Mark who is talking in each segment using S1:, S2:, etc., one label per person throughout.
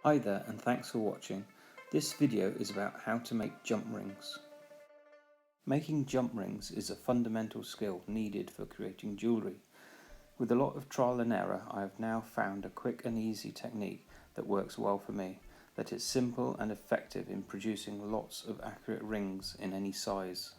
S1: Hi there and thanks for watching. This video is about how to make jump rings. Making jump rings is a fundamental skill needed for creating jewellery. With a lot of trial and error, I have now found a quick and easy technique that works well for me, that is simple and effective in producing lots of accurate rings in any size.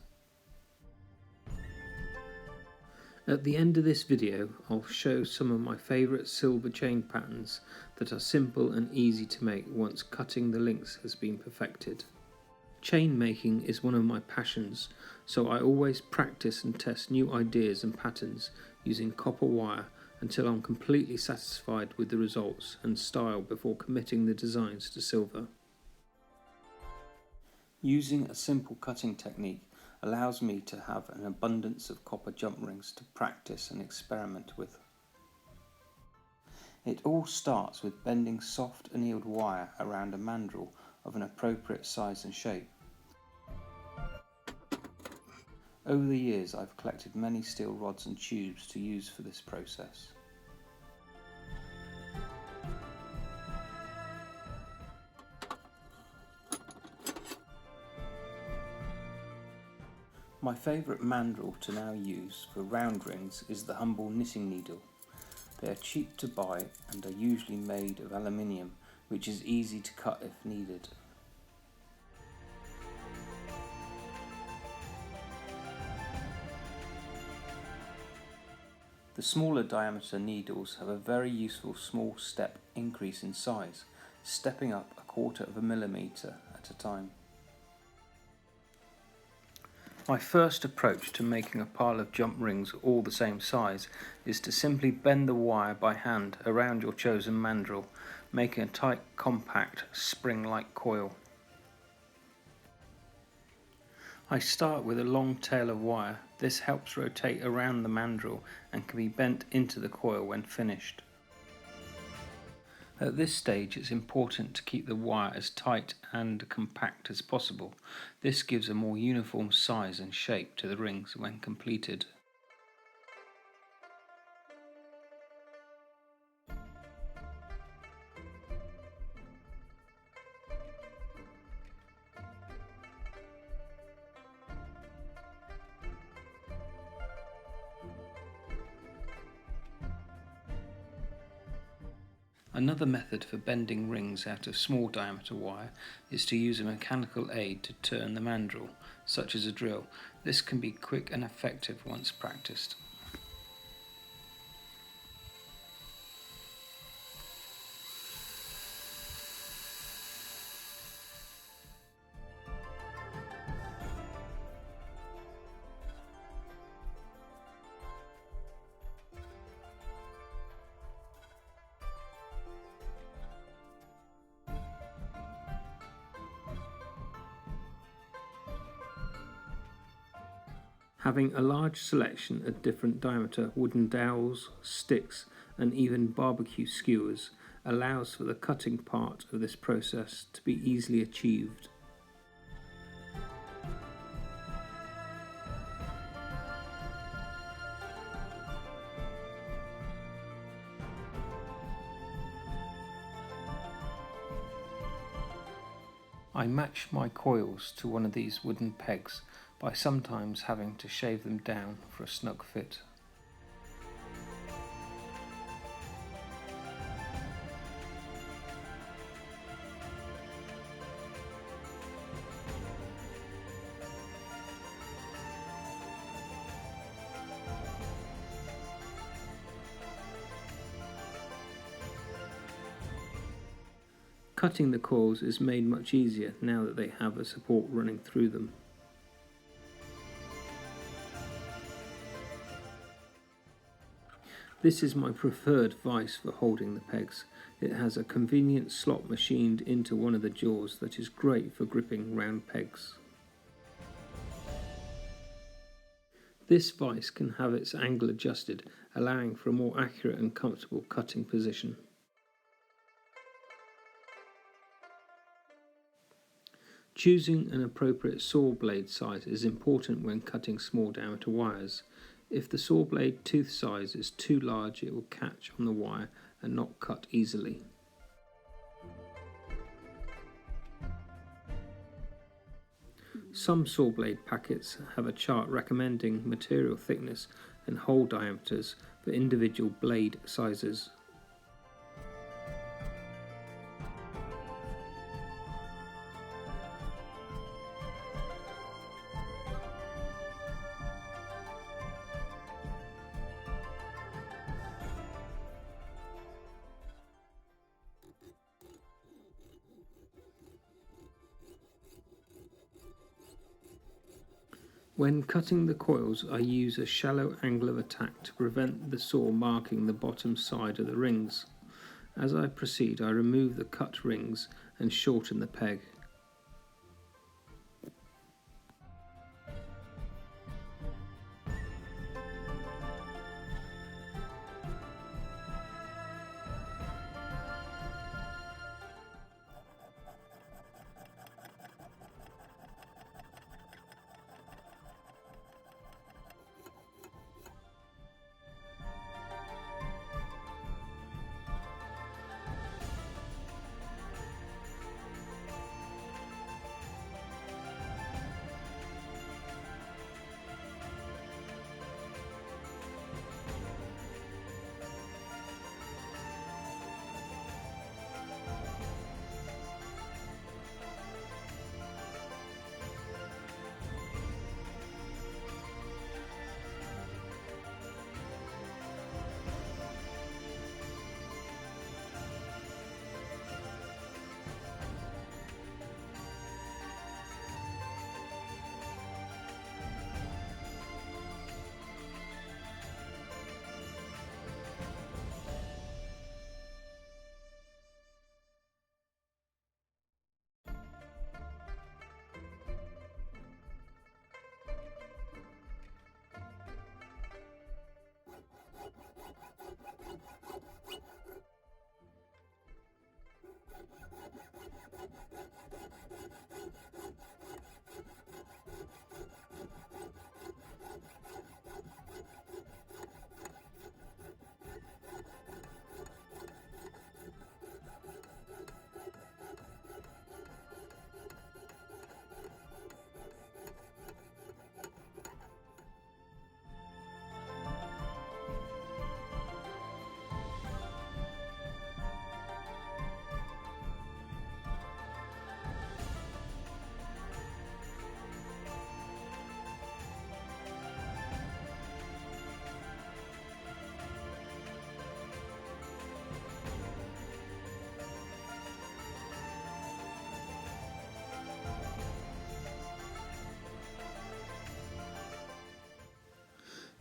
S1: At the end of this video, I'll show some of my favourite silver chain patterns that are simple and easy to make once cutting the links has been perfected. Chain making is one of my passions, so I always practice and test new ideas and patterns using copper wire until I'm completely satisfied with the results and style before committing the designs to silver. Using a simple cutting technique allows me to have an abundance of copper jump rings to practice and experiment with. It all starts with bending soft annealed wire around a mandrel of an appropriate size and shape. Over the years I've collected many steel rods and tubes to use for this process. My favourite mandrel to now use for round rings is the Humble knitting needle. They are cheap to buy and are usually made of aluminium, which is easy to cut if needed. The smaller diameter needles have a very useful small step increase in size, stepping up 1/4 millimetre at a time. My first approach to making a pile of jump rings all the same size is to simply bend the wire by hand around your chosen mandrel, making a tight, compact, spring-like coil. I start with a long tail of wire. This helps rotate around the mandrel and can be bent into the coil when finished. At this stage it's important to keep the wire as tight and compact as possible. This gives a more uniform size and shape to the rings when completed. Another method for bending rings out of small diameter wire is to use a mechanical aid to turn the mandrel, such as a drill. This can be quick and effective once practiced. Having a large selection of different diameter wooden dowels, sticks and even barbecue skewers allows for the cutting part of this process to be easily achieved. I match my coils to one of these wooden pegs by sometimes having to shave them down for a snug fit. Cutting the coils is made much easier now that they have a support running through them. This is my preferred vise for holding the pegs. It has a convenient slot machined into one of the jaws that is great for gripping round pegs. This vise can have its angle adjusted, allowing for a more accurate and comfortable cutting position. Choosing an appropriate saw blade size is important when cutting small diameter wires. If the saw blade tooth size is too large, it will catch on the wire and not cut easily. Some saw blade packets have a chart recommending material thickness and hole diameters for individual blade sizes. When cutting the coils, I use a shallow angle of attack to prevent the saw marking the bottom side of the rings. As I proceed, I remove the cut rings and shorten the peg.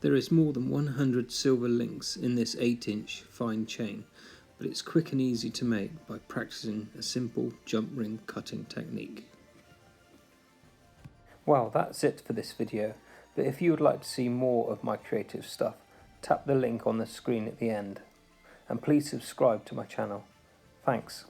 S1: There is more than 100 silver links in this 8-inch fine chain, but it's quick and easy to make by practicing a simple jump ring cutting technique. Well, that's it for this video, but if you would like to see more of my creative stuff, tap the link on the screen at the end, and please subscribe to my channel. Thanks.